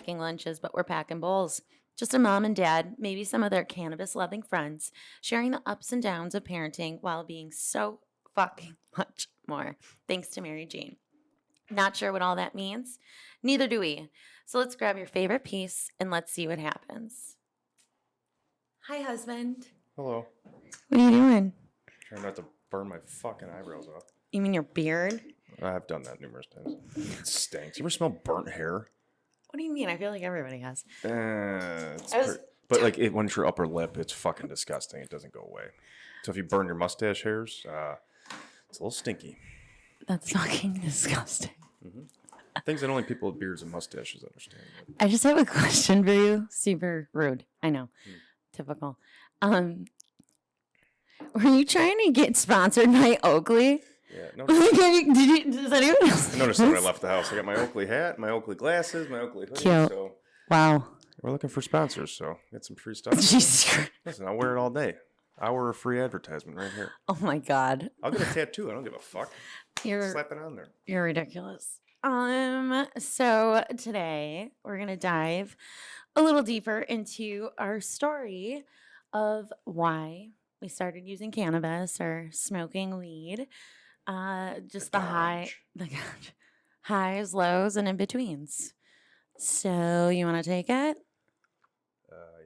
packing lunches, but we're packing bowls. Just a mom and dad, maybe some of their cannabis-loving friends, sharing the ups and downs of parenting while being so fucking much more. Thanks to Mary Jane. Not sure what all that means. Neither do we. So let's grab your favorite piece and let's see what happens. Hi, husband. Hello. What are you doing? Trying not to burn my fucking eyebrows off. You mean your beard? I've done that numerous times. It stinks. You ever smell burnt hair? What do you mean? I feel like everybody has. But like once your upper lip, it's fucking disgusting. It doesn't go away. So if you burn your mustache hairs, it's a little stinky. That's fucking disgusting. Mm-hmm. Things that only people with beards and mustaches understand. I just have a question for you. Super rude. I know. Typical. Were you trying to get sponsored by Oakley? Yeah. No. Does anyone else? I noticed that when I left the house. I got my Oakley hat, my Oakley glasses, my Oakley hoodie. Cute. So Wow. we're looking for sponsors, so get some free stuff. Jesus Christ. Listen, I'll wear it all day. Hour of free advertisement right here. Oh my God. I'll get a tattoo. I don't give a fuck. Slap it on there. You're ridiculous. So today we're gonna dive a little deeper into our story of why we started using cannabis or smoking weed. Just the highs, lows, and in betweens. So you want to take it?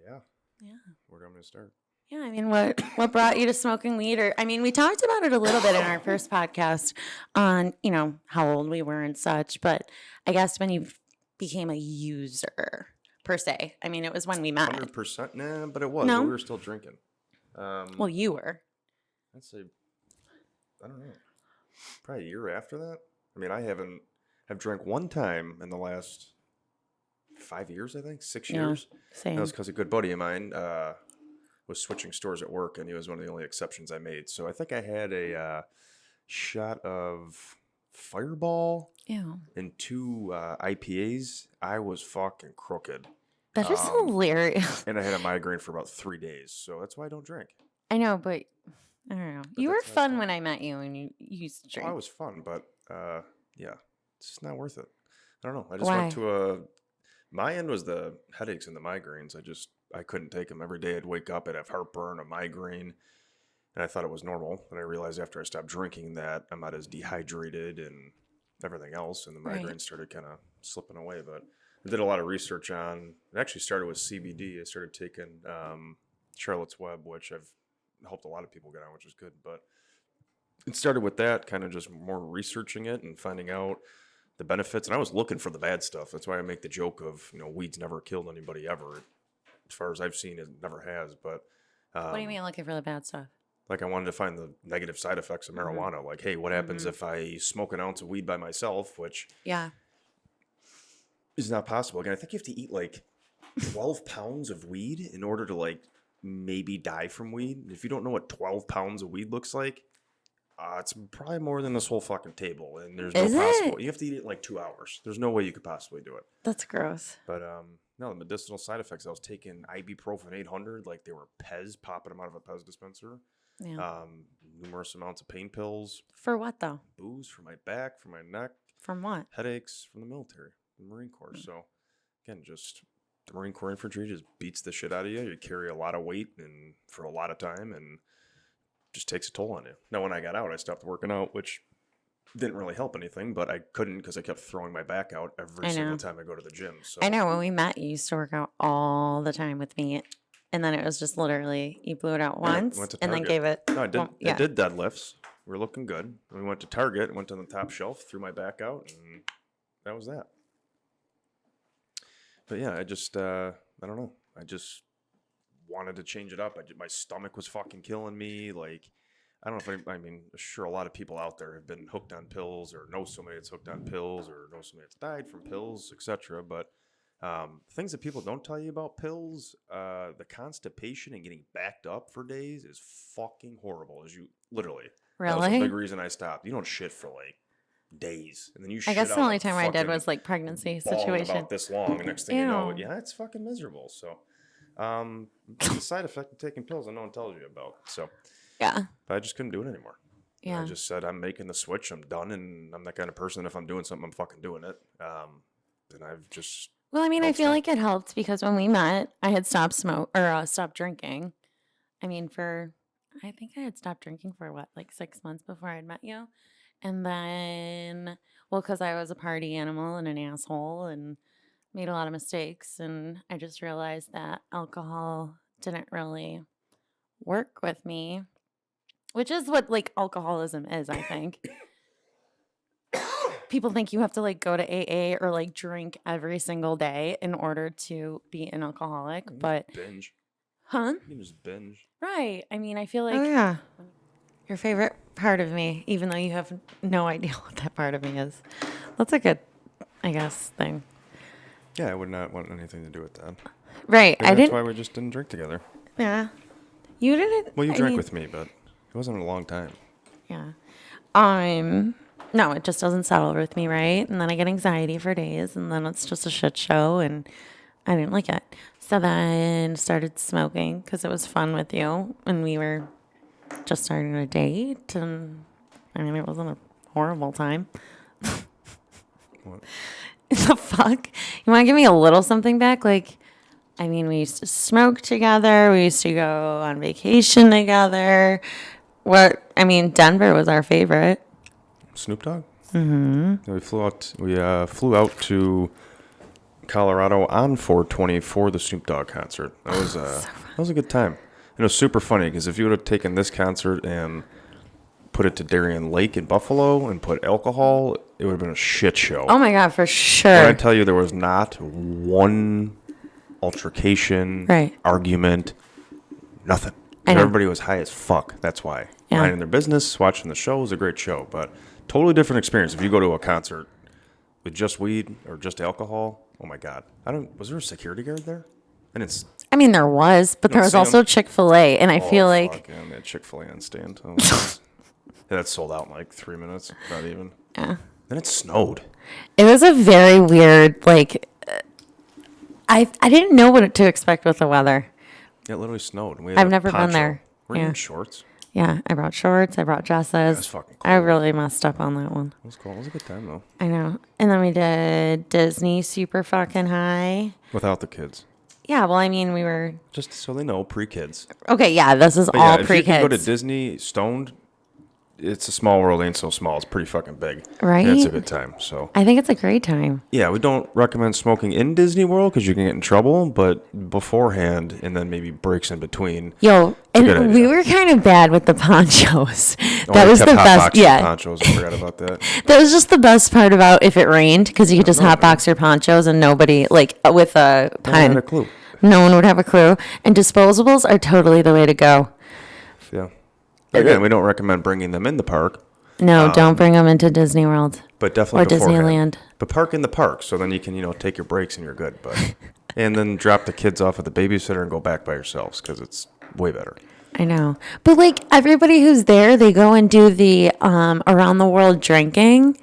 Yeah. Yeah. Where do I'm gonna start? Yeah, I mean, what brought you to smoking weed? Or, I mean, we talked about it a little bit in our first podcast on, how old we were and such. But I guess when you became a user, per se. I mean, it was when we met. 100%? Nah, but it was. No? But we were still drinking. Well, you were. I'd say, I don't know, probably a year after that. I mean, I've drank one time in the last 5 years, I think, 6 years. Same. That was because a good buddy of mine was switching stores at work, and he was one of the only exceptions I made. So I think I had a shot of Fireball and 2 IPAs. I was fucking crooked. That is hilarious. And I had a migraine for about 3 days. So that's why I don't drink. I know, but I don't know. You were fun when I met you and you used to drink. Oh, I was fun, but yeah, it's just not worth it. I don't know. I just Why? went to my end was the headaches and the migraines. I couldn't take them. Every day I'd wake up, I'd have heartburn, a migraine, and I thought it was normal. And I realized after I stopped drinking that I'm not as dehydrated and everything else, and the migraine started kind of slipping away. But I did a lot of research on, it actually started with CBD. I started taking Charlotte's Web, which I've helped a lot of people get on, which is good. But it started with that, kind of just more researching it and finding out the benefits. And I was looking for the bad stuff. That's why I make the joke of, weed's never killed anybody ever. As far as I've seen, it never has. But what do you mean looking for the bad stuff? Like I wanted to find the negative side effects of marijuana. Like, hey, what happens if I smoke an ounce of weed by myself, which is not possible. Again, I think you have to eat like 12 pounds of weed in order to like maybe die from weed. If you don't know what 12 pounds of weed looks like, it's probably more than this whole fucking table. And there's no possible. You have to eat it in like 2 hours. There's no way you could possibly do it. That's gross. But no, the medicinal side effects. I was taking ibuprofen 800, like they were Pez, popping them out of a Pez dispenser. Yeah. Numerous amounts of pain pills. For what though? Booze for my back, for my neck. From what? Headaches from the military, the Marine Corps. So again, just the Marine Corps infantry just beats the shit out of you. You carry a lot of weight and for a lot of time and just takes a toll on you. Now, when I got out, I stopped working out, which didn't really help anything, but I couldn't because I kept throwing my back out every single time I go to the gym. So I know when we met, you used to work out all the time with me. And then it was just literally, you blew it out once and then gave it. No, I did deadlifts. We were looking good. We went to Target, went on the top shelf, threw my back out, and that was that. But yeah, I just, I don't know. I just wanted to change it up. My stomach was fucking killing me. Like, I don't know if sure a lot of people out there have been hooked on pills or know somebody that's hooked on pills or know somebody that's died from pills, etc. But things that people don't tell you about pills, the constipation and getting backed up for days is fucking horrible. Literally. Really? That was a big reason I stopped. You don't shit for like days, and then you. I guess the only time I did was like pregnancy situation. About this long, and next thing you know, it's fucking miserable. So, the side effect of taking pills that no one tells you about. So, but I just couldn't do it anymore. Yeah. I just said I'm making the switch. I'm done, and I'm that kind of person. If I'm doing something, I'm fucking doing it. And I've just Well, I mean, I Helps feel out. like it helped because when we met, I had stopped drinking. I mean, I think I had stopped drinking for what, like 6 months before I'd met you. And then, well, because I was a party animal and an asshole and made a lot of mistakes. And I just realized that alcohol didn't really work with me, which is what like alcoholism is, I think. People think you have to like go to AA or like drink every single day in order to be an alcoholic, You can but just binge. huh? You can just binge. Right. I mean, I feel Oh like yeah. your favorite part of me, even though you have no idea what that part of me is. That's a good, I guess, thing. Yeah, I would not want anything to do with that. Right. Maybe I that's didn't. why we just didn't drink together. Yeah. You didn't. Well, you I drank mean, with me, but it wasn't a long time. Yeah. No, it just doesn't settle with me, right? And then I get anxiety for days, and then it's just a shit show, and I didn't like it. So then started smoking because it was fun with you, and we were just starting a date, and I mean, it wasn't a horrible time. What? The fuck? You want to give me a little something back? Like, I mean, we used to smoke together. We used to go on vacation together. I mean, Denver was our favorite. Snoop Dogg? Mm-hmm. Yeah, we flew out to Colorado on 420 for the Snoop Dogg concert. That was a good time. And it was super funny because if you would have taken this concert and put it to Darien Lake in Buffalo and put alcohol, it would have been a shit show. Oh my God, for When I sure. tell you there was not one altercation, Right. argument, nothing. I know. Everybody was high as fuck. That's why. Yeah. Minding their business, watching the show was a great show, but totally different experience. If you go to a concert with just weed or just alcohol, oh my God. Was there a security guard there? And it's I mean, there was, but there was see 'em? also Chick-fil-A, and I feel like, fuck, yeah, they had Chick-fil-A on stand. Yeah, that sold out in like 3 minutes, not even. yeah. Then it snowed. It was a very weird, like, I didn't know what to expect with the weather. It literally snowed. And we had I've a never been poncho. there. Were you Yeah. in shorts? Yeah, I brought shorts, I brought dresses. was fucking I cold. really messed up on that one. It was cool. It was a good time though. I know. And then we did Disney super fucking high. Without the kids. Yeah, well, I mean, we were Just so they know, pre-kids. okay. Yeah, this is But all yeah, if you can go to pre-kids, Disney stoned, it's a small world, ain't so small. It's pretty fucking big. right? And it's a good time. So I think it's a great time. yeah, we don't recommend smoking in Disney World because you can get in trouble. But beforehand, and then maybe breaks in between. Yo, good and we idea. were kind of bad with the ponchos. Oh, That we was the kept best. hotboxing Yeah, ponchos. I forgot about that. that was just the best part about if it rained because you could just hotbox your ponchos and nobody like with a I had pen. a clue. No one would have a clue. And disposables are totally the way to go. Yeah. Again, we don't recommend bringing them in the park, No, don't bring them into Disney World but definitely or beforehand. Disneyland. But park in the park, so then you can, take your breaks and you're good. But and then drop the kids off at the babysitter and go back by yourselves because it's way better. I know. But like everybody who's there, they go and do the around the world drinking.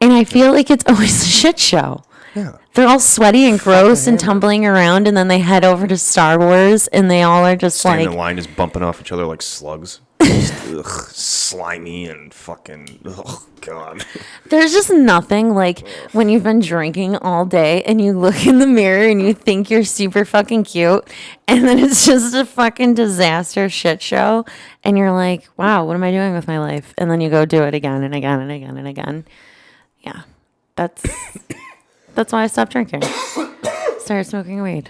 And I feel like it's always a shit show. Yeah. They're all sweaty and gross and tumbling around, and then they head over to Star Wars, and they all are just Standing like, in line is bumping off each other like slugs. Just, ugh, slimy and fucking. Oh God. there's just nothing like when you've been drinking all day and you look in the mirror and you think you're super fucking cute, and then it's just a fucking disaster shit show, and you're like, wow, what am I doing with my life? And then you go do it again and again and again and again. Yeah, that's why I stopped drinking. Started smoking weed.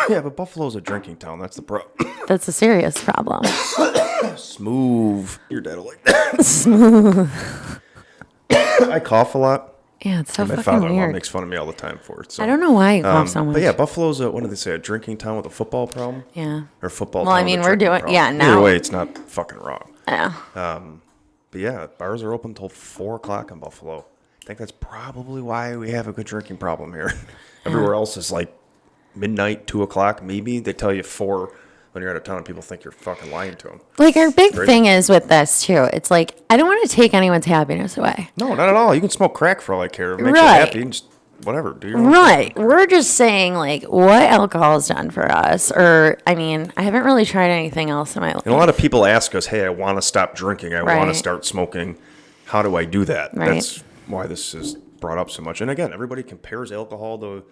Yeah, but Buffalo's a drinking town. That's the problem. That's a serious problem. Smooth. Your dad will like that. I cough a lot. Yeah, it's so My fucking father-in-law weird. makes fun of me all the time for it. So. I don't know why you cough so much. But yeah, Buffalo's what do they say? A drinking town with a football problem? Yeah. Or football Well, I town with a mean, we're drinking doing- problem? yeah, Either now- way, it's not fucking wrong. Yeah. But yeah, bars are open till 4 o'clock in Buffalo. I think that's probably why we have a good drinking problem here. Everywhere else is like midnight, 2 o'clock, maybe. They tell you 4 when you're out of town, and people think you're fucking lying to them. Like our big Crazy. thing is with this too. It's like I don't want to take anyone's happiness away. No, not at all. You can smoke crack for all I care. If it makes Right. you happy, you can just whatever. Do your own thing. Right. We're just saying like what alcohol's done for us. Or I mean, I haven't really tried anything else in my life. And a lot of people ask us, "Hey, I want to stop drinking. I want Right. to start smoking. How do I do that?" Right. That's why this is brought up so much. And again, everybody compares alcohol to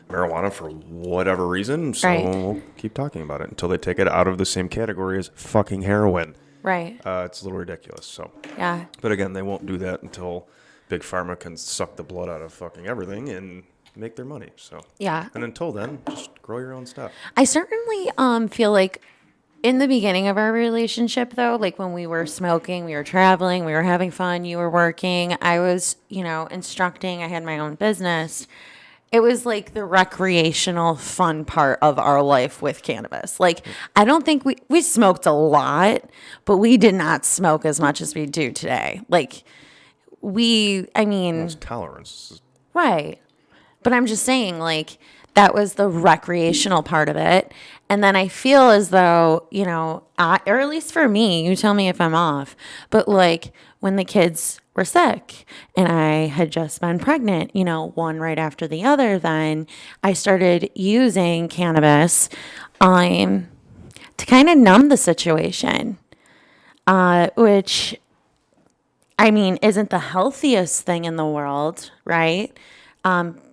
marijuana for whatever reason. So Right. we'll keep talking about it until they take it out of the same category as fucking heroin. Right. It's a little ridiculous. So, Yeah. but again, they won't do that until Big Pharma can suck the blood out of fucking everything and make their money. So, Yeah. and until then, just grow your own stuff. I certainly feel like in the beginning of our relationship, though, like when we were smoking, we were traveling, we were having fun, you were working, I was, instructing, I had my own business. It was like the recreational fun part of our life with cannabis. Like, I don't think we smoked a lot, but we did not smoke as much as we do today. Like, It's tolerance. right. But I'm just saying, like, that was the recreational part of it. And then I feel as though, or at least for me, you tell me if I'm off, but like when the kids were sick and I had just been pregnant, one right after the other, then I started using cannabis to kind of numb the situation, which, isn't the healthiest thing in the world, right?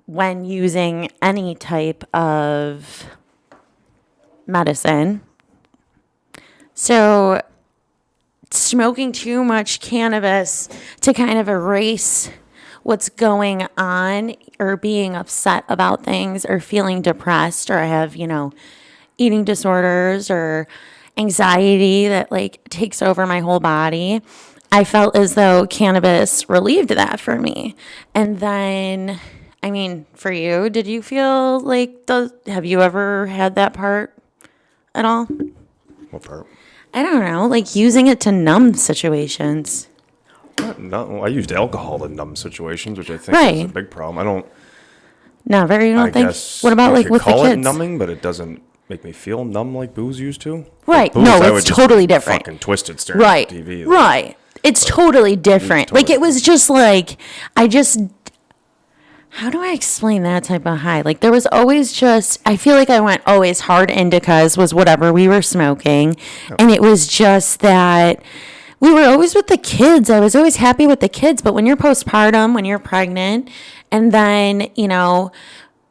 When using any type of medicine. So smoking too much cannabis to kind of erase what's going on or being upset about things or feeling depressed or I have, eating disorders or anxiety that like takes over my whole body. I felt as though cannabis relieved that for me. And then for you, did you feel like have you ever had that part at all? What part? I don't know, like using it to numb situations. No, I used alcohol to numb situations, which I think is Right. a big problem. I don't. Never, you don't I think? guess What about you like could with the call it kids? numbing, but it doesn't make me feel numb like booze used to. Right. Like booze, No, I it's would just totally be different. Fucking twisted staring Right. at the TV. Right. It's totally different. Like totally it was just like how do I explain that type of high? Like there was always I feel like I went always hard indicas was whatever we were smoking. And it was just that we were always with the kids. I was always happy with the kids. But when you're postpartum, when you're pregnant, and then,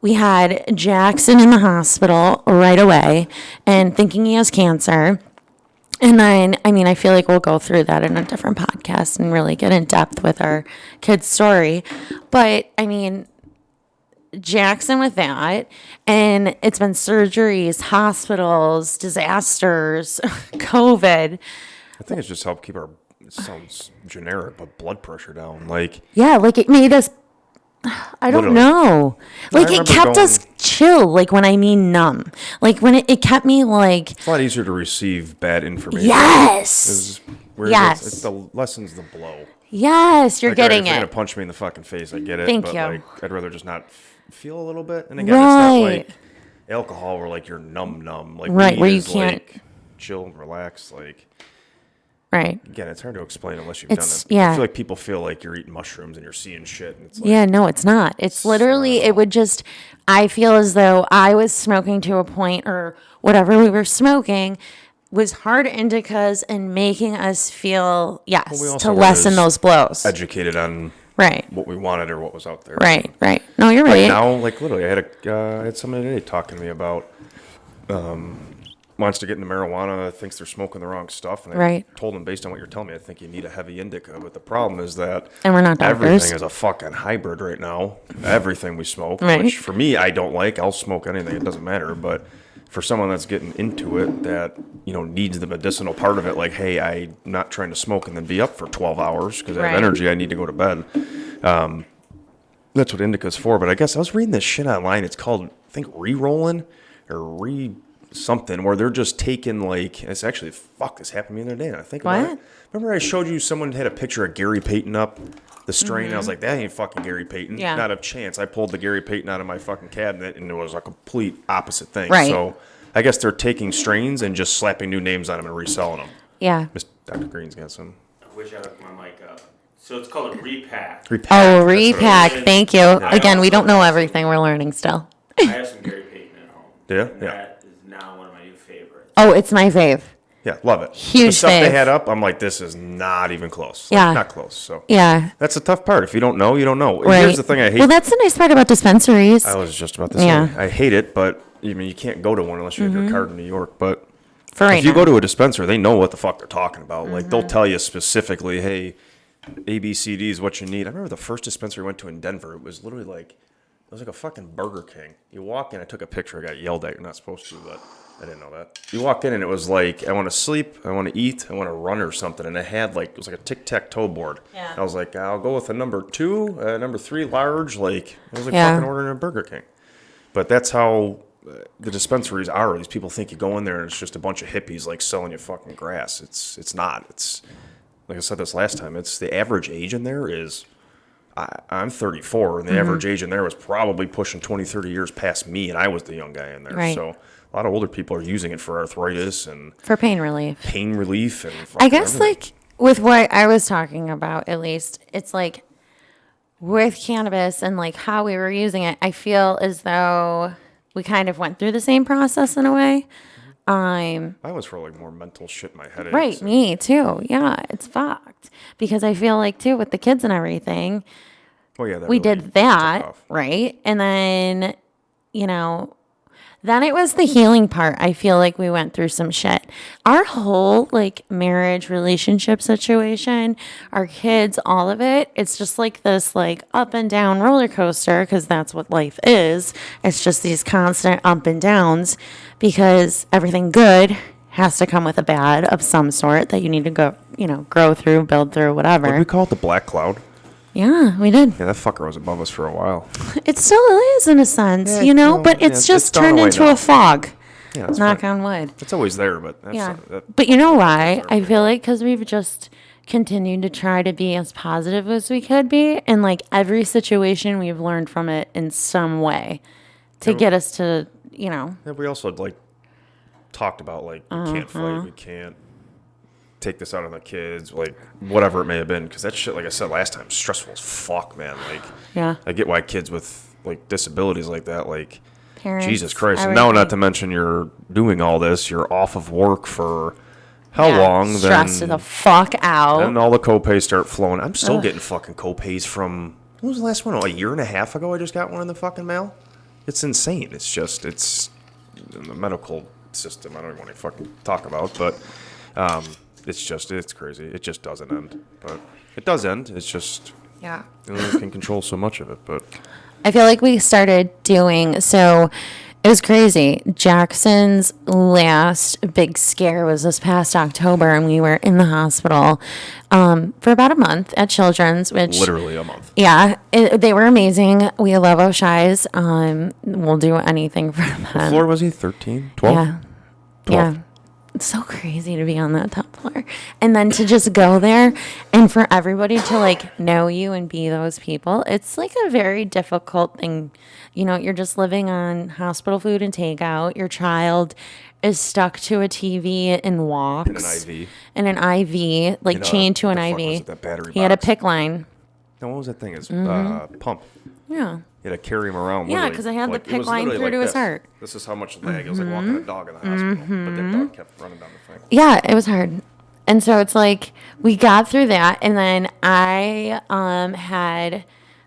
we had Jackson in the hospital right away and thinking he has cancer. And then, I feel like we'll go through that in a different podcast and really get in depth with our kid's story. But, Jackson with that, and it's been surgeries, hospitals, disasters, COVID. I think it's just helped keep our. It sounds generic, but blood pressure down. Like Yeah, like it made us, I don't Literally. know. No, I Like it remember kept us going- chill, like when I mean numb. Like when it kept me like, it's a lot easier to receive bad information. yes, Is where Yes. it's the lessons the blow. yes, you're Like, all right, getting if you're gonna it. punch me in the fucking face, I get it. Thank but you. Like, I'd rather just not feel a little bit. And again, it's not Right. like alcohol where like you're numb. Like Right, weed where you is, can't- like, chill, relax. Like Right. again, it's hard to explain unless you've It's- done it. yeah. I feel like people feel like you're eating mushrooms and you're seeing shit. And it's like, Yeah, no, it's not. It's literally, it would just, I feel as though I was smoking to a point or whatever we were smoking was hard indicas and making us feel, yes, we also to weren't lessen as those blows. educated on Right, what we wanted or what was out there. right, right. No, you're Like right. now, like literally, I had somebody today talking to me about wants to get into marijuana, thinks they're smoking the wrong stuff, and I Right. told him based on what you're telling me, I think you need a heavy indica. But the problem is that And we're not doctors. everything is a fucking hybrid right now. Everything we smoke, Right. which for me I don't like. I'll smoke anything; it doesn't matter. But for someone that's getting into it, that needs the medicinal part of it, like, hey, I'm not trying to smoke and then be up for 12 hours because I Right. have energy. I need to go to bed. That's what indica's for. But I guess I was reading this shit online. It's called, I think, re-rolling or something, where they're just taking like, it's actually, fuck, this happened to me the other day. And I think about What? it. Remember I showed you someone had a picture of Gary Payton up the strain. And I was like, that ain't fucking Gary Payton. Mm-hmm. Yeah. Not a chance. I pulled the Gary Payton out of my fucking cabinet and it was a complete opposite thing. Right. So I guess they're taking strains and just slapping new names on them and reselling them. Yeah. Dr. Green's got some. I wish I hooked my mic up. So it's called a repack. Repack. Oh, That's what it repack. is. Thank you. Again, we don't know everything. We're learning still. I have some Gary Payton at home. Yeah? And Yeah. that is now one of my new favorites. Oh, it's my fave. Yeah, love it. The Huge stuff they fave. had up, I'm like, this is not even close. Like, Yeah. not close. So Yeah. that's the tough part. If you don't know, you don't know. Right. Here's the thing I hate. Well, that's the nice part about dispensaries. I was just about to say, Yeah. I hate it, but I mean, you can't go to one unless you have your card in New York. But For right if you now. go to a dispenser, they know what the fuck they're talking about. Like, they'll tell you specifically, hey, ABCD is what you need. I remember the first dispensary I went to in Denver. It was literally like, it was like a fucking Burger King. You walk in, I took a picture. I got yelled at. You're not supposed to, but I didn't know that. You walk in and it was like, I want to sleep, I want to eat, I want to run or something. And it had like, it was like a tic-tac-toe board. Yeah. And I was like, I'll go with a number 2, number 3 large. Like, it was like Yeah. fucking ordering a Burger King. But that's how the dispensaries are. These people think you go in there and it's just a bunch of hippies like selling you fucking grass. It's not. It's like I said this last time. It's the average age in there is I'm 34 and the average age in there was probably pushing 20, 30 years past me, and I was the young guy in there. Right. So a lot of older people are using it for arthritis and For pain relief. pain relief and I fucking guess, everything. like, with what I was talking about, at least, it's like with cannabis and like how we were using it, I feel as though we kind of went through the same process in a way. I was for like more mental shit in my head. Right, me too. Yeah, it's fucked because I feel like too with the kids and everything, Oh yeah, that we really did took that, off. right? And then, you know, then it was the healing part. I feel like we went through some shit. Our whole like marriage relationship situation, our kids, all of it, it's just like this like up and down roller coaster because that's what life is. It's just these constant up and downs because everything good has to come with a bad of some sort that you need to go, you know, grow through, build through, What whatever. did we call it? The black cloud? Yeah, we did. Yeah, that fucker was above us for a while. It still is in a sense, Yeah, you know, no, but yeah, it's it's just gone turned away into now. a fog. Yeah, that's Knock fine. on wood. It's always there, but that's Yeah. that, But you know why? I feel like because we've just continued to try to be as positive as we could be. And like every situation, we've learned from it in some way to get us to, you know, yeah, we also like talked about like we can't fight, we can't take this out on the kids, like whatever it may have been, because that shit, like I said last time, stressful as fuck, man. Like yeah, I get why kids with like disabilities like that, like parents. Jesus Christ. And now, not everything. to mention you're doing all this, you're off of work for how Yeah, long? stressed Then the fuck out. and all the copays start flowing. I'm still getting fucking copays from, when was the last one? Oh, a year and a half ago I just got one in the fucking mail. It's insane. It's just, it's in the medical system. I don't even want to fucking talk about, but it's just, it's crazy. It just doesn't end. But it does end. It's just, Yeah. you only can control so much of it. But I feel like we started doing so. It was crazy. Jackson's last big scare was this past October, and we were in the hospital for about a month at Children's, which literally a month. yeah, they were amazing. We love O'Shea's. We'll do anything for What them. floor was he? 13? 12? Yeah, 12. yeah. It's so crazy to be on that top floor, and then to just go there, and for everybody to like know you and be those people. It's like a very difficult thing. You know, you're just living on hospital food and takeout. Your child is stuck to a TV and walks. In an IV. In an IV, like In a- chained to what an the fuck was IV. it, that battery He had a box? PIC line. No, what was that thing? It's pump. Yeah. You had to carry him around. Yeah, literally. 'cause I had the Like, it PIC was line literally through to his this. heart. This is how much lag. It was like walking a dog in the hospital. But that dog kept running down the thing. Yeah, it was hard. And so it's like we got through that, and then I had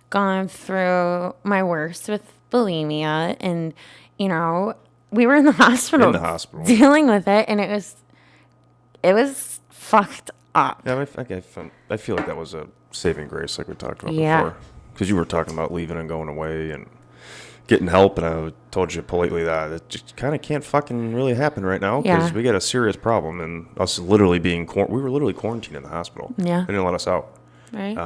gone through my worst with bulimia, and you know we were in the hospital, dealing with it, and it was fucked up. Yeah, I feel like that was a saving grace, like we talked about Yeah. before. Because you were talking about leaving and going away and getting help, and I told you politely that it just kind of can't fucking really happen right now because Yeah. we got a serious problem, and us literally being we were literally quarantined in the hospital. Yeah. They didn't let us out. Right,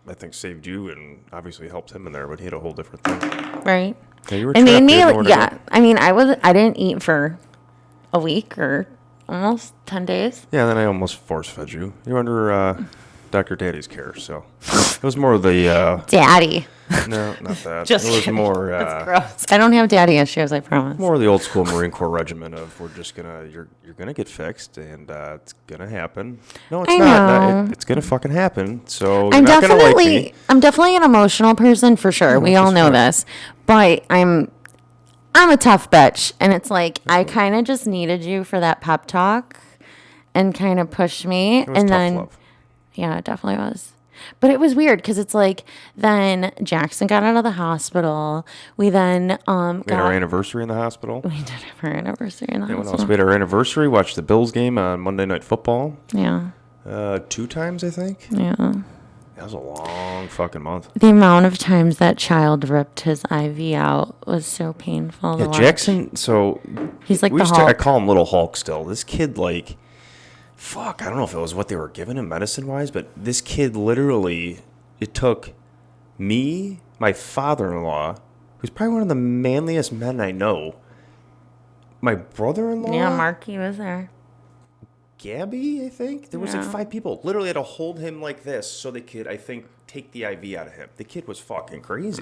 I think saved you and obviously helped him in there, but he had a whole different thing. right. Yeah, you were It made trapped, me, you had nowhere to yeah. go. I mean, I didn't eat for a week or almost 10 days. Yeah, then I almost force fed you. You're under Dr. Daddy's care, so it was more the Daddy. no, not that. Just it was kidding. more That's gross. I don't have daddy issues, I promise. more the old school Marine Corps regimen of we're just gonna you're gonna get fixed and it's gonna happen. No, it's I not. know. It's gonna fucking happen. So I'm you're not gonna like me. definitely an emotional person for sure. We which all is know fine. this. But I'm a tough bitch, and it's like I kind of just needed you for that pep talk and kind of pushed me. It was And tough then, love. yeah, it definitely was. But it was weird because it's like then Jackson got out of the hospital. We then We had our got anniversary in the hospital. we did have our anniversary in the Yeah, what else? hospital. We had our anniversary. Watched the Bills game on Monday Night Football. Yeah, 2 times, I think. yeah. That was a long fucking month. The amount of times that child ripped his IV out was so painful. Yeah, to watch. Jackson. So He's like we the used to, I Hulk. call him Little Hulk still. This kid, like, fuck, I don't know if it was what they were giving him medicine wise, but this kid literally, it took me, my father-in-law, who's probably one of the manliest men I know, my brother-in-law, Yeah, Marky was there. Gabby, I think. There was like Yeah. 5 people. Literally had to hold him like this so they could, I think, take the IV out of him. The kid was fucking crazy.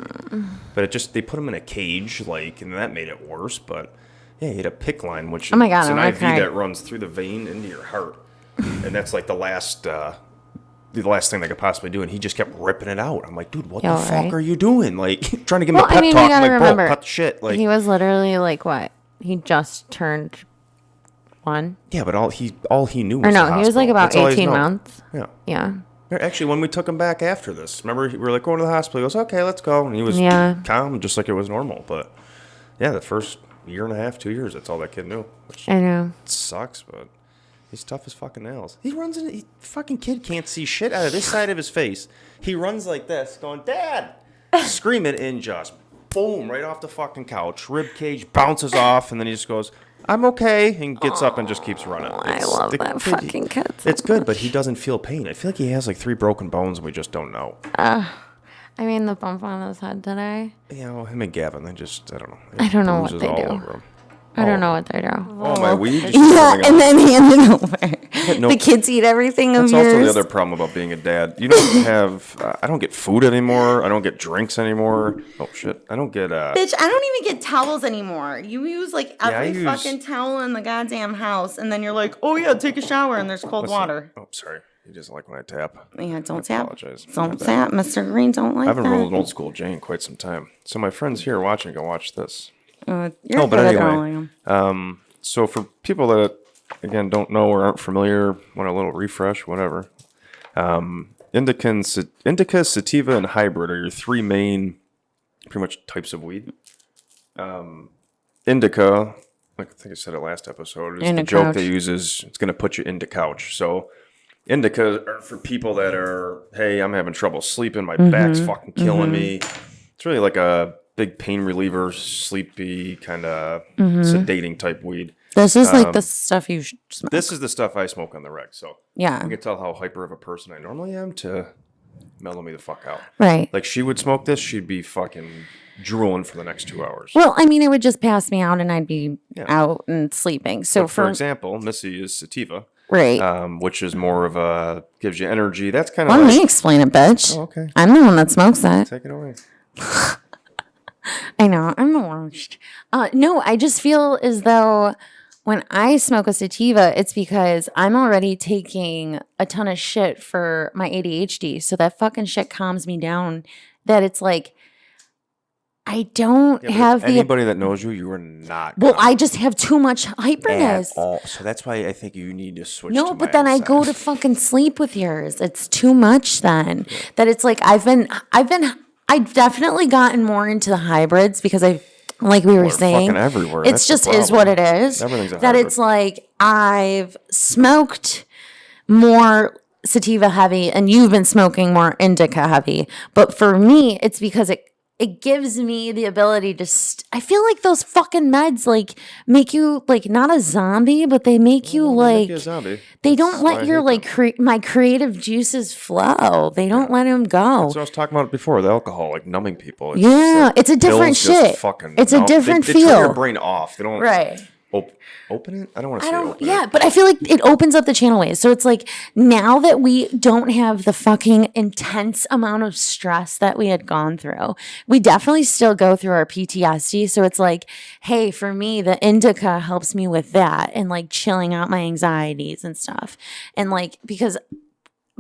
But it just, they put him in a cage, like, and that made it worse. But yeah, he had a PICC line, which Oh my God, is an I'm IV gonna cry. that runs through the vein into your heart. And that's like the last thing they could possibly do. And he just kept ripping it out. I'm like, dude, what Yeah, the fuck right. are you doing? Like, trying to give him Well, a pep I mean, you talk. I'm gotta like, remember, bro, cut the shit. Like, He was literally like what? He just turned 1. yeah, but all he knew was Or the no, he was like hospital. about That's all he's 18 known. months. Yeah. Yeah. Actually, when we took him back after this, remember we were like going to the hospital. He goes, "Okay, let's go," and he was Yeah. calm, just like it was normal. But yeah, the first year and a half, 2 years, that's all that kid knew, which I know. sucks. But he's tough as fucking nails. He runs in. Fucking kid can't see shit out of this side of his face. He runs like this, going, "Dad!" screaming, and just boom, right off the fucking couch. Rib cage bounces off, and then he just goes, "I'm okay," and gets up and just keeps running. I It's- love the that kid- fucking kid. It's good, but he doesn't feel pain. I feel like he has like 3 broken bones, and we just don't know. I mean, the bump on his head today. You know, him and Gavin, they just, I don't know. I don't know what Bruises they all do. over 'em. I don't know what they do. Oh, my weed. just Yeah, coming and out. then hand it over. No. The kids eat everything That's of also yours. the other problem about being a dad. You don't have, I don't get food anymore. I don't get drinks anymore. Oh, shit. I don't get, Bitch, I don't even get towels anymore. You use like Yeah, I every use- fucking towel in the goddamn house, and then you're like, oh yeah, take a shower, and there's cold listen. water. Oh, sorry. You just like when I tap. Yeah, don't tap. apologize. My Don't bad. tap. Mr. Green don't like I haven't that. rolled an old school J in quite some time. So my friends here watching go watch this. You're Oh, but good at anyway. rolling 'em. So for people that again don't know or aren't familiar, want a little refresh, whatever. Indica, sativa, and hybrid are your 3 main, pretty much types of weed. Indica, like I think I said it last episode, is In the a joke couch. they use is it's going to put you into couch. So indica are for people that are, hey, I'm having trouble sleeping, my back's fucking killing me. It's really like a big pain reliever, sleepy kind of sedating type weed. This is like the stuff you should smoke. This is the stuff I smoke on the reg, so Yeah. I can tell how hyper of a person I normally am to mellow me the fuck out. Right. Like she would smoke this, she'd be fucking drooling for the next 2 hours. Well, I mean, it would just pass me out and I'd be Yeah. out and sleeping. So But for example, Missy is sativa, right. which is more of a gives you energy. That's kind of Let like, me explain it, bitch. oh, okay, I'm the one that smokes it. take it away. I know. I'm the worst. No, I just feel as though when I smoke a sativa, it's because I'm already taking a ton of shit for my ADHD. So that fucking shit calms me down. That it's like, I don't Yeah, but have the. anybody that knows you, you are not. Well, gonna I just have too much at hyperness. all. So that's why I think you need to switch. No, to but my then I side. go to fucking sleep with yours. It's too much then. That it's like I've definitely gotten more into the hybrids because like we were They're saying, fucking everywhere. it's That's the just is what it problem. is. Everything's a that hybrid. it's like I've smoked more sativa heavy and you've been smoking more indica heavy. But for me, it's because it gives me the ability to I feel like those fucking meds like make you like not a zombie, but they make you They like make you a zombie. they That's don't why I let your hate them. like my creative juices flow. They don't let them go. So I was talking about it before, the alcohol, like numbing people. Yeah, like it's a different pills just shit. fucking It's a numb- different they turn your feel. brain off. They don't Right. open it. I don't want to I say don't, open yeah, it. but I feel like it opens up the channel ways. So it's like now that we don't have the fucking intense amount of stress that we had gone through, we definitely still go through our PTSD. So it's like, hey, for me, the indica helps me with that and like chilling out my anxieties and stuff. And like, because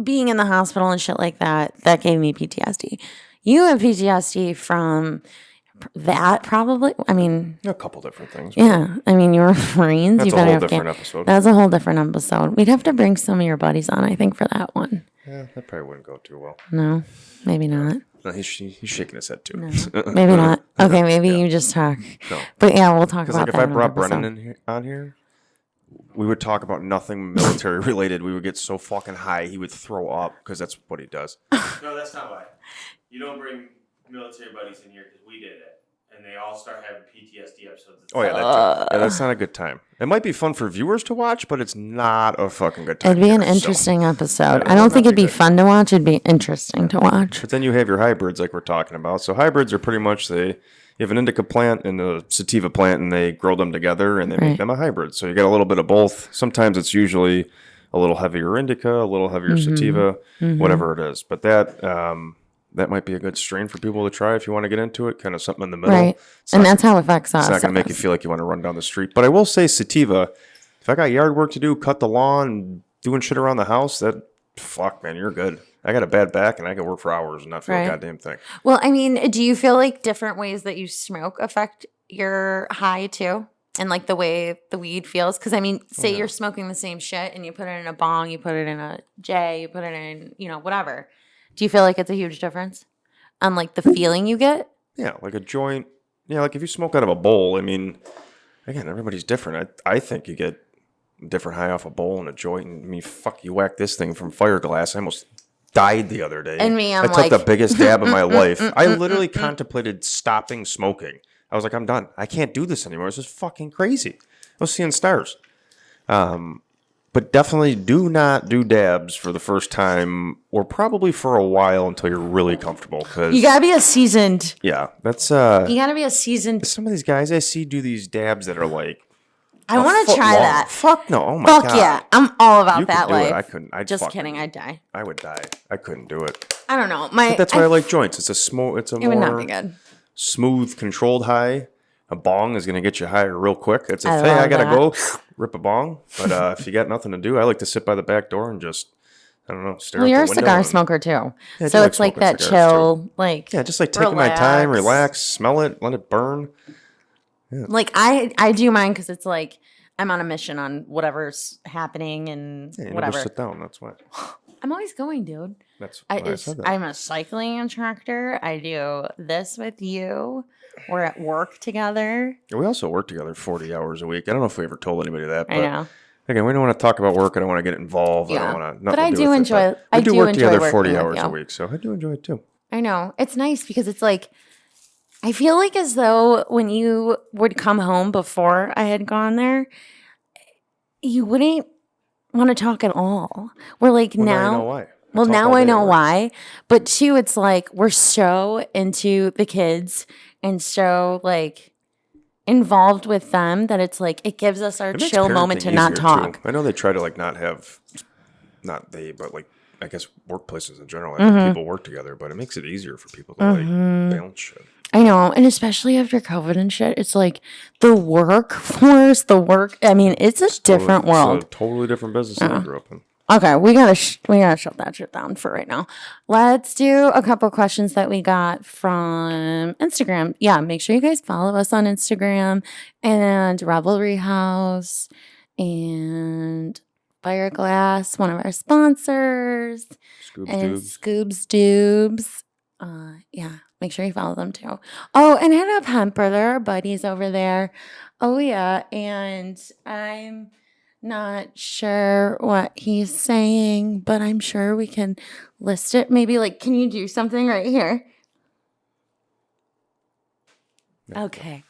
being in the hospital and shit like that, that gave me PTSD. You have PTSD from That probably. I mean, A couple different things. yeah. I mean, you were Marines. That's You a better whole have different episode. That's a whole different episode. We'd have to bring some of your buddies on, I think, for that one. Yeah, that probably wouldn't go too well. No, maybe not. No, he's shaking his head too. No, maybe not. Okay, maybe Yeah. you just talk. No. But yeah, we'll talk Because about like if that. I in brought another Brennan episode. on here, we would talk about nothing military related. We would get so fucking high he would throw up because that's what he does. No, that's not why. You don't bring military buddies in here because we did it. And they all start having PTSD episodes. Oh yeah, that's not a good time. It might be fun for viewers to watch, but it's not a fucking good time. It'd be an here, so. interesting episode. Yeah, I don't think that'd it'd be be good. fun to watch. It'd be interesting to watch. But then you have your hybrids like we're talking about. So hybrids are pretty much you have an indica plant and a sativa plant, and they grow them together and they Right. make them a hybrid. So you get a little bit of both. Sometimes it's usually a little heavier indica, a little heavier sativa, whatever it is. But that might be a good strain for people to try if you want to get into it. Kind of something in the middle. Right. It's And not- that's how it affects us. It's not going to make you feel like you want to run down the street. But I will say sativa, if I got yard work to do, cut the lawn, doing shit around the house, fuck, man, you're good. I got a bad back and I can work for hours and not feel Right. a goddamn thing. Well, I mean, do you feel like different ways that you smoke affect your high too? And like the way the weed feels? Because I mean, say you're smoking the same shit and you put it in a bong, you put it in a J, you put it in, whatever. Do you feel like it's a huge difference on like the feeling you get? Yeah, like a joint. Yeah, like if you smoke out of a bowl, I mean, again, everybody's different. I think you get a different high off a bowl and a joint. And I mean, fuck, you whack this thing from Fireglass. I almost died the other day. And me, I'm I took like, the biggest dab of my life. I literally contemplated stopping smoking. I was like, I'm done. I can't do this anymore. This is fucking crazy. I was seeing stars. But definitely do not do dabs for the first time or probably for a while until you're really comfortable. Because You gotta be a seasoned. yeah, that's You gotta be a seasoned. some of these guys I see do these dabs that are like I a want to foot try long. that. Fuck no. Oh my Fuck god. yeah, I'm all about You could that do it. life. I couldn't. I'd Just fucking- kidding, I'd die. I would die. I couldn't do it. I don't know. But that's why I like joints. It's a It would not more be good. smooth, controlled high. A bong is gonna get you higher real quick. It's I hey, I love gotta that. go rip a bong. But if you got nothing to do, I like to sit by the back door and just I don't know, stare Well, out you're the a window. cigar and- smoker too, Yeah, I do so like it's like smoking that cigars, too. chill, like Yeah, just like taking my time, relax, smell it, let it burn. Like I do mine because it's like I'm on a mission on whatever's happening and Yeah, you whatever. never sit down. That's why. I'm always going, dude. That's why I said that. I'm a cycling instructor. I do this with you. We're at work together. We also work together 40 hours a week. I don't know if we ever told anybody that, but I know. again, we don't want to talk about work. I don't want to get involved. I Yeah. don't want to. But I do enjoy- We I do do work enjoy together working 40 with hours a you. week, so I do enjoy it too. I know. It's nice because it's like I feel like as though when you would come home before I had gone there, you wouldn't want to talk at all. We're like Well, now now you know why. Well, talk now all I day at know work. why. But two, it's like we're so into the kids and so like involved with them that it's like it gives us our It makes chill moment parenting to not easier, talk. too. I know they try to like not have, not they, but like I guess workplaces in general, like Mm-hmm. people work together, but it makes it easier for people to like balance shit. I know, and especially after COVID and shit, it's like the workforce, I mean, it's a different world. It's a totally different business than I grew up in. Okay, we gotta shut that shit down for right now. Let's do a couple questions that we got from Instagram. Yeah, make sure you guys follow us on Instagram and Revelry House and Fireglass, one of our sponsors, Scoobs and Dubes. Scoobs Dubes. Yeah, make sure you follow them too. Oh, and hit up Hemper. There are buddies over there. Oh yeah, and I'm not sure what he's saying, but I'm sure we can list it. Maybe like, can you do something right here? Okay.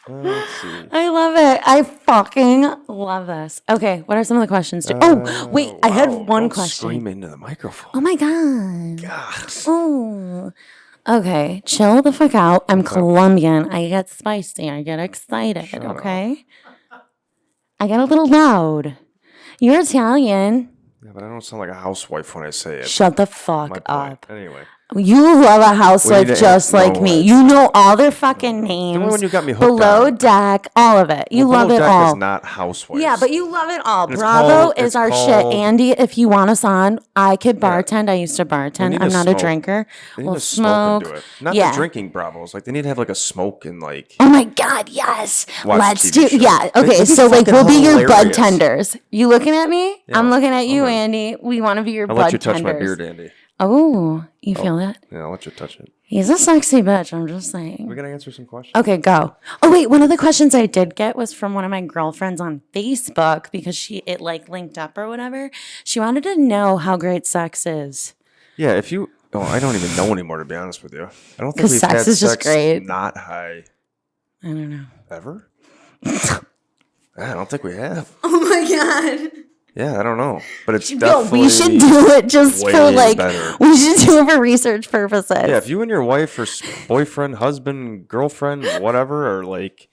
Let's see. I love it. I fucking love this. Okay, what are some of the questions? Wait, I had Wow, one don't question. Scream into the microphone. Oh my god. God. Oh. Okay, chill the fuck out. I'm Colombian. I get spicy. I get excited. Shut up. Okay. I get a little loud. You're Italian. Yeah, but I don't sound like a housewife when I say it. Shut the My fuck point. up. Anyway. You love a We housewife need to just no, like me. I- You know all their fucking The names. one when you got me hooked Below on. Deck, all of it. You Well, love Below it Deck all. is not Housewives. Yeah, but you love it all. And it's Bravo called- is it's our called- shit. Andy, if you want us on, I could Yeah. bartend. I used to bartend. need I'm to not smoke. a drinker. They need We'll to smoke smoke. and do it. Not Yeah. the drinking Bravos. Like they need to have like a smoke and like. Oh my God, yes. Watch Let's TV do, show. yeah. It'd Okay, be so like fucking we'll be your bud hilarious. tenders. You looking at me? Yeah, I'm looking at you, okay. Andy. We want to be your I'll bud let you touch tenders. my beard, Andy. Oh, you feel that? Yeah, I'll let you touch it. He's a sexy bitch. I'm just saying. We gotta answer some questions. Okay, go. Oh wait, one of the questions I did get was from one of my girlfriends on Facebook because it like linked up or whatever. She wanted to know how great sex is. Yeah, if you. Oh, I don't even know anymore, to be honest with you. I don't think 'Cause we've sex had is just sex great. not high I don't know. ever. I don't think we have. Oh my God. Yeah, I don't know, but it's Yo, definitely. we should do it just for way like better. we should do it for research purposes. Yeah, if you and your wife or boyfriend, husband, girlfriend, whatever, are like,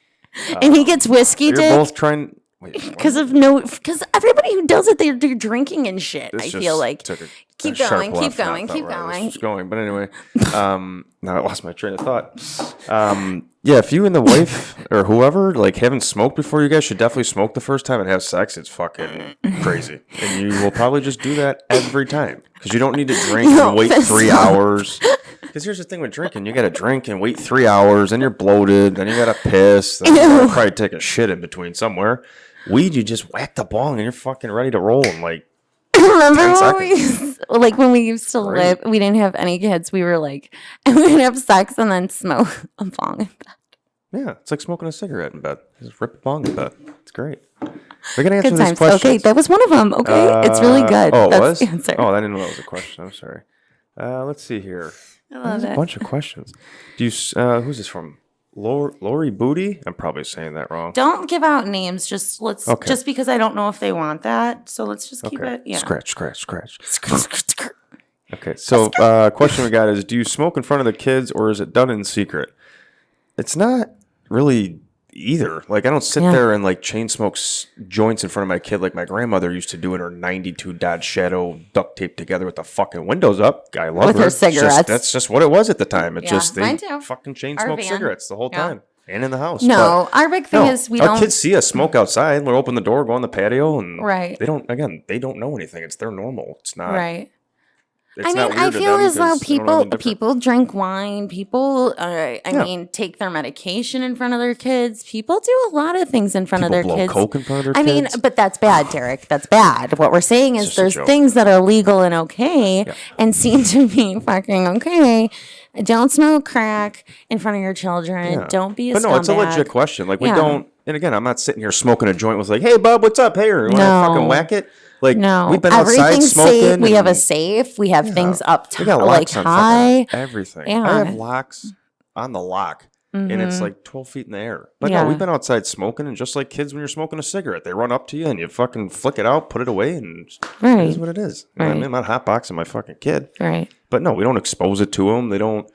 and he gets whiskey you're dick both trying. Wait, what? because everybody who does it, they're drinking and shit. This I just feel like took a keep sharp going, keep left, not going, that keep where I was going. just going. But anyway, now I lost my train of thought. Yeah, if you and the wife or whoever like haven't smoked before, you guys should definitely smoke the first time and have sex. It's fucking crazy, and you will probably just do that every time because you don't need to drink No, and wait that's 3 not- hours. Because here's the thing with drinking, you got to drink and wait 3 hours, and you're bloated, then you got to piss, then you got to probably take a shit in between somewhere. Weed, you just whack the bong and you're fucking ready to roll in like Remember 10 when we used, like when we used to Great. live, we didn't have any kids. We were like, and we would have sex and then smoke a bong. yeah, it's like smoking a cigarette in bed. Just rip a bong in bed. It's great. We're gonna answer Good these times. questions. Okay, that was one of them. Okay, it's really good. Oh, it That's was. the answer. Oh, I didn't know that was a question. I'm sorry. Let's see here. I love There's a it. bunch of questions. Do you? Who's this from? Lori Booty? I'm probably saying that wrong. Don't give out names. Just let's Okay. just because I don't know if they want that. So let's just keep Okay. it. Yeah. Scratch. Scratch. Okay, so question we got is, do you smoke in front of the kids or is it done in secret? It's not really either. Like, I don't sit Yeah. there and like chain smoke joints in front of my kid like my grandmother used to do in her 92 Dodge Shadow duct taped together with the fucking windows up. I love With her. her It's just- cigarettes. that's just what it was at the time. It's Yeah, just they mine too. fucking chain Our smoke van. cigarettes the whole Yeah. time and in the house. No, our big But thing no, is we our don't. kids see us smoke outside. We'll open the door, go on the patio, and Right. they don't know anything. It's their normal. It's not. Right. It's I not mean, I weird to feel them as though 'cause they don't know anything different. people drink wine. People, I Yeah. mean, take their medication in front of their kids. People do a lot of things in front People of blow their kids. coke in front of their I kids. mean, but that's bad, Derek. That's bad. What we're saying is just a there's joke. things that are legal and okay Yeah. and seem to be fucking okay. Don't smoke crack in front of your children. Yeah. Don't be a But no, it's a scumbag. legit question. Like we Yeah. don't. And again, I'm not sitting here smoking a joint with like, "Hey, bub, what's up? Hey, you want to No. fucking whack it?" Like No, we've been outside everything's smoking. safe. We have a and- safe. We have Yeah. things up We top, got like locks on high. fucking everything. I Yeah. have locks on the lock, and it's Mhm. like 12 feet in the air. But Yeah. no, we've been outside smoking, and just like kids when you're smoking a cigarette, they run up to you and you fucking flick it out, put it away, and it Right. is what it is. You know what I Right. mean, I'm not hotboxing my fucking kid. Right. But no, we don't expose it to them. They don't.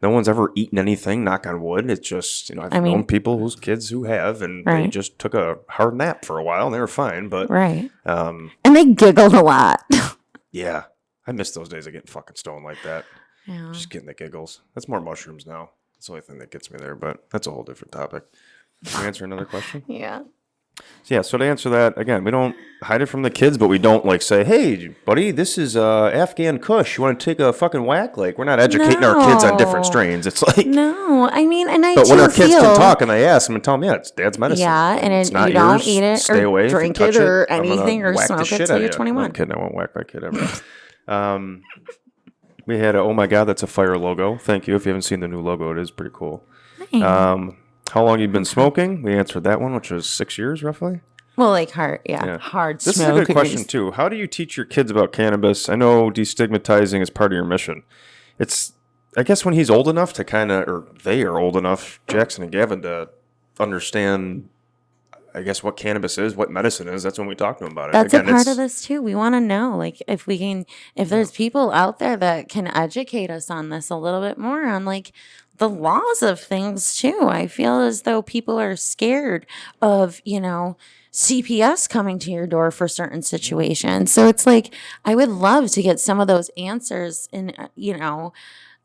No one's ever eaten anything. Knock on wood. It's just I've I mean- known people whose kids who have, and they Right. just took a hard nap for a while and they were fine. But Right. um, And they giggled a lot. yeah, I miss those days of getting fucking stoned like that. Yeah. Just getting the giggles. That's more mushrooms now. That's the only thing that gets me there. But that's a whole different topic. Can we answer another question? Yeah. So, yeah. So to answer that again, we don't hide it from the kids, but we don't like say, "Hey, buddy, this is Afghan Kush. You want to take a fucking whack?" Like we're not educating our kids on different No. strains. It's like. No, I mean, and I But when do our kids feel, can talk and they ask them and tell them, yeah, it's dad's medicine. Yeah, and it's not you don't yours. eat it Stay or away. If you drink touch it or I'm gonna anything or whack the smoke it shit till out of you're you. 21. No, I'm kidding. I won't whack my kid ever. We had a, oh my God, that's a fire logo. Thank you. If you haven't seen the new logo, it is pretty cool. Hey. How long you been smoking? We answered that one, which was 6 years roughly. Well, like hard, Yeah. yeah, hard This is a smokers. good question too. How do you teach your kids about cannabis? I know destigmatizing is part of your mission. It's, I guess, when he's old enough to kind of, or they are old enough, Jackson and Gavin, to understand I guess what cannabis is, what medicine is. That's when we talk to them about it. That's Again, a part it's- of this too. We want to know, like, if there's people out there that can educate us on this a little bit more on like the laws of things too. I feel as though people are scared of, CPS coming to your door for certain situations. So it's like, I would love to get some of those answers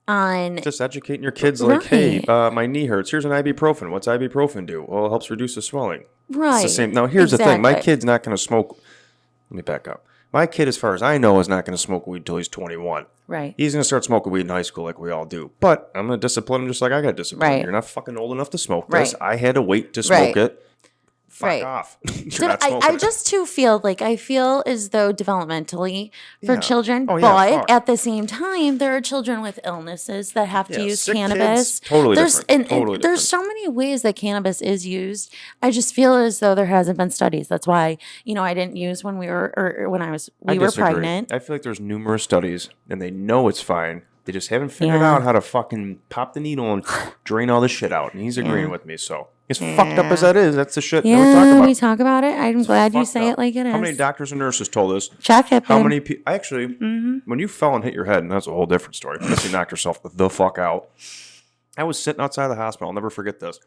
on, Just educating your kids like, hey, Right. my knee hurts. Here's an ibuprofen. What's ibuprofen do? Well, it helps reduce the swelling. right. It's the same. Now, here's the thing. My Exactly. kid's not going to smoke. Let me back up. My kid, as far as I know, is not going to smoke weed until he's 21. Right. He's going to start smoking weed in high school like we all do. But I'm going to discipline him just like I got disciplined. Right. You're not fucking old enough to smoke this. Right. I had to wait to smoke Right. it. Fuck Right. off. You're So not I smoking it. just too feel like I feel as though developmentally for Yeah. children, Oh, yeah, but fuck. at the same time, there are children with illnesses that have to Yeah, use sick kids, cannabis. totally there's different. and Totally there's so many ways that cannabis is used. I just feel as though there hasn't been studies. That's why I didn't use when we were or when we were disagree. pregnant. I feel like there's numerous studies, and they know it's fine. They just haven't figured Yeah. out how to fucking pop the needle and drain all this shit out. And he's agreeing Yeah. with me. So as fucked up as Yeah. that is, that's the shit that we Yeah, talk about. we talk about it. I'm glad you Fucked say up. it like it is. How many doctors and nurses told us? Check it. How babe. many people? Actually, when you fell and hit your head, and that's a whole different story. Unless you knocked yourself the fuck out. I was sitting outside the hospital. I'll never forget this.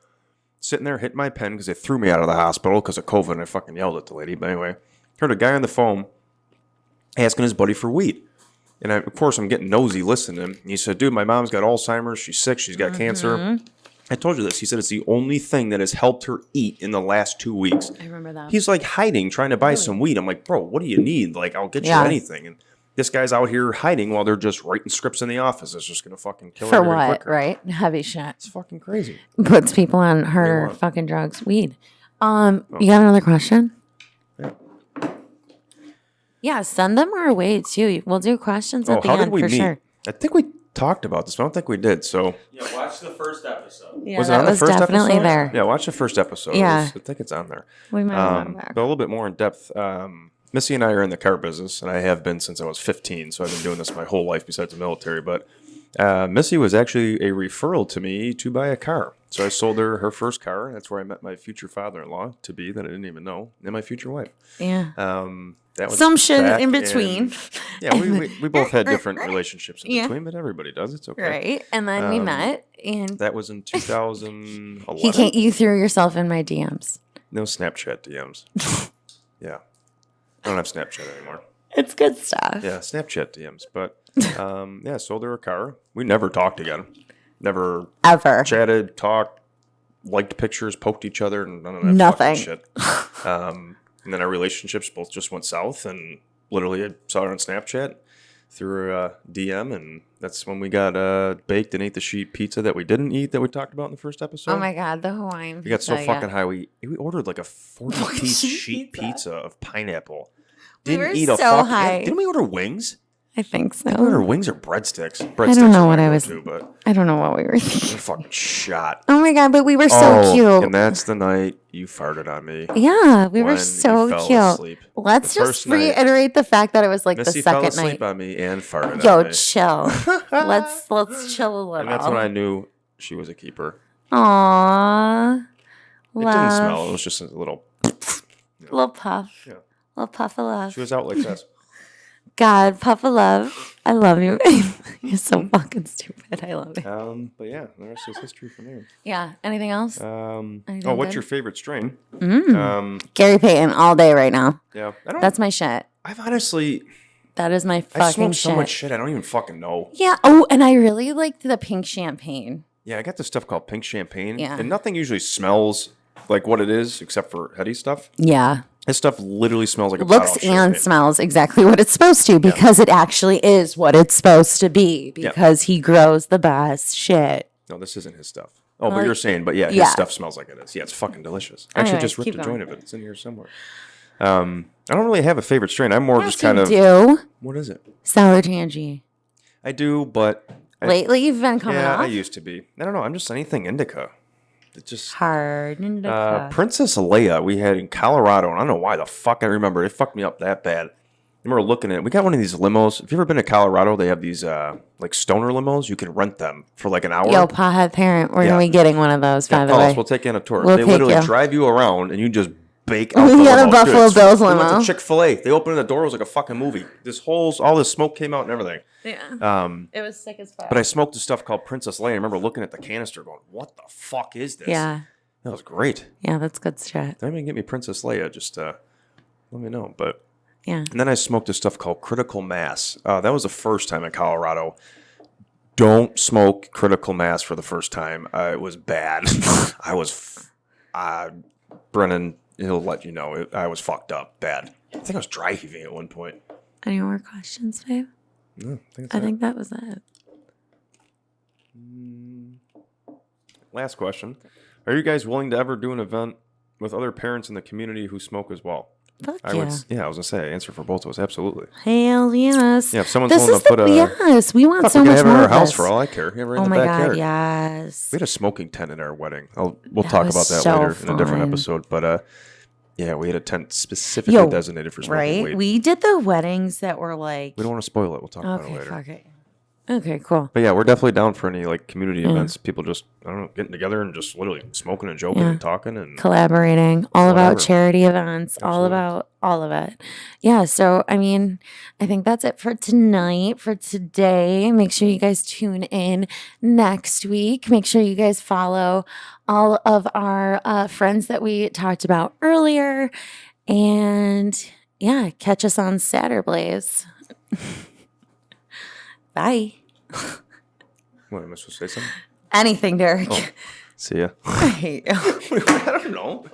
Sitting there, hitting my pen because they threw me out of the hospital because of COVID, and I fucking yelled at the lady. But anyway, heard a guy on the phone asking his buddy for weed. And of course, I'm getting nosy listening to him. And he said, dude, my mom's got Alzheimer's. She's sick. She's got cancer. I told you this. He said it's the only thing that has helped her eat in the last 2 weeks. I remember that. He's like hiding, trying to buy some weed. I'm like, bro, what do you need? Like, I'll get Yeah. you anything. And this guy's out here hiding while they're just writing scripts in the office. It's just going to fucking kill For everybody what? quicker. Right? Heavy shit. It's fucking crazy. Puts people on harder want? fucking drugs. Weed. You got another question? Yeah. Yeah, send them our way too. We'll do questions at the how did end we for meet? sure. I think we talked about this, but I don't think we did. So, Yeah, watch the first episode. Yeah, was it that on the was first definitely episode? there. Yeah, watch the first episode. Yeah. I think it's on there. We might have gone back. But a little bit more in depth. Missy and I are in the car business, and I have been since I was 15. So I've been doing this my whole life besides the military. But Missy was actually a referral to me to buy a car. So I sold her first car. That's where I met my future father-in-law to be that I didn't even know, and my future wife. Yeah. That was Some shit back in between. Yeah, we both had different relationships in Yeah. between, but everybody does. It's okay. Right. And then we met and That was in 2011. you threw yourself in my DMs. No Snapchat DMs. Yeah. I don't have Snapchat anymore. It's good stuff. Yeah, Snapchat DMs. But yeah, sold her a car. We never talked again. Never Ever. chatted, talked, liked pictures, poked each other, and none of that Nothing. fucking shit. And then our relationships both just went south, and literally I saw her on Snapchat through a DM, and that's when we got baked and ate the sheet pizza that we didn't eat that we talked about in the first episode. Oh my God, the Hawaiian We got so pizza, yeah. fucking high. We ordered like a 40-piece sheet sheet pizza. pizza of pineapple. We Didn't were eat a so fucking. high. Didn't we order wings? I think so. Did we order wings or breadsticks? I don't know are what I go was. to, but I don't know what we were we're thinking. fucking shot. Oh my God, but we were so cute. And that's the night you farted on me. Yeah, we when were you so fell cute. asleep. Let's The just first night, reiterate the fact that it was like Missy the fell second asleep night. on me and farted Yo, on me. chill. let's chill a little. And that's when I knew she was a keeper. Aww. It Love. didn't smell. It was just a little. Little puff. Yeah. Little puff of love. She was out like this. God, puff of love. I love you. You're so fucking stupid. I love you. But yeah, the rest is history from there. Yeah. Anything else? What's good? your favorite strain? Gary Payton all day right now. Yeah, I don't. That's my shit. I've honestly, That is my I fucking smoke so shit. much shit. I don't even fucking know. Yeah. Oh, and I really liked the pink champagne. Yeah, I got this stuff called pink champagne. Yeah. And nothing usually smells like what it is, except for heady stuff. Yeah. This stuff literally smells like a Looks bottle of and champagne. smells exactly what it's supposed to because it actually is what it's supposed to be because he grows the best shit. No, this isn't his stuff. Oh, but Well, you're saying, but yeah, his yeah. stuff smells like it is. Yeah, it's fucking delicious. I actually Anyways, just ripped keep a going. joint of it. It's in here somewhere. I don't really have a favorite strain. I'm more just kind you of. do. What is it? Sour tangy. I do, but. Lately, you've been coming Yeah, off I used to be. I don't know. I'm just anything indica. It just. hard. Princess Leia we had in Colorado, and I don't know why the fuck I remember. It fucked me up that bad. I remember looking at it. We got one of these limos. Have you ever been to Colorado? They have these like stoner limos. You can rent them for like an hour. Yo, pothead parent, we're Yeah. gonna be getting one of those. Yeah, By the call us. way, We'll take you on a tour. We'll They take literally you. drive you around, and you just bake out the We had a limo. Buffalo Dude, Bills we went limo. to Chick-fil-A. They opened the door. It was like a fucking movie. All this smoke came out and everything. Yeah. It was sick as fuck. But I smoked this stuff called Princess Leia. I remember looking at the canister going, what the fuck is this? Yeah. That was great. Yeah, that's good shit. If anybody get me Princess Leia, just let me know. But Yeah. and then I smoked this stuff called Critical Mass. That was the first time in Colorado. Don't smoke Critical Mass for the first time. It was bad. I was, Brennan, he'll let you know. I was fucked up bad. I think I was dry heaving at one point. Any more questions, babe? No, I think that was it. Last question. Are you guys willing to ever do an event with other parents in the community who smoke as well? Fuck I yeah. was going to say, answer for both of us. Absolutely. Hell yes. Yeah, if someone's This willing is to put a... yes, we want Fuck, so we can much have it more in our of house this. for all I care. Have it in Oh the my backyard. god, yes. We had a smoking tent at our wedding. We'll That talk was about that so later in a different fun. episode. But yeah, we had a tent specifically Yo, designated for smoking Right? weed. We did the weddings that were like. We don't want to spoil it. We'll talk about it Okay, later. fuck it. Okay, cool. But yeah, we're definitely down for any like community Yeah. events. People just, I don't know, getting together and just literally smoking and joking Yeah. and talking and Collaborating, all about Whatever. charity events, all Absolutely. about all of it. Yeah, so I mean, I think that's it for tonight, for today. Make sure you guys tune in next week. Make sure you guys follow all of our friends that we talked about earlier. And yeah, catch us on Satterblaze. Bye. what am I supposed to say something? Anything, Derek. Oh. See ya. I hate you. I don't know.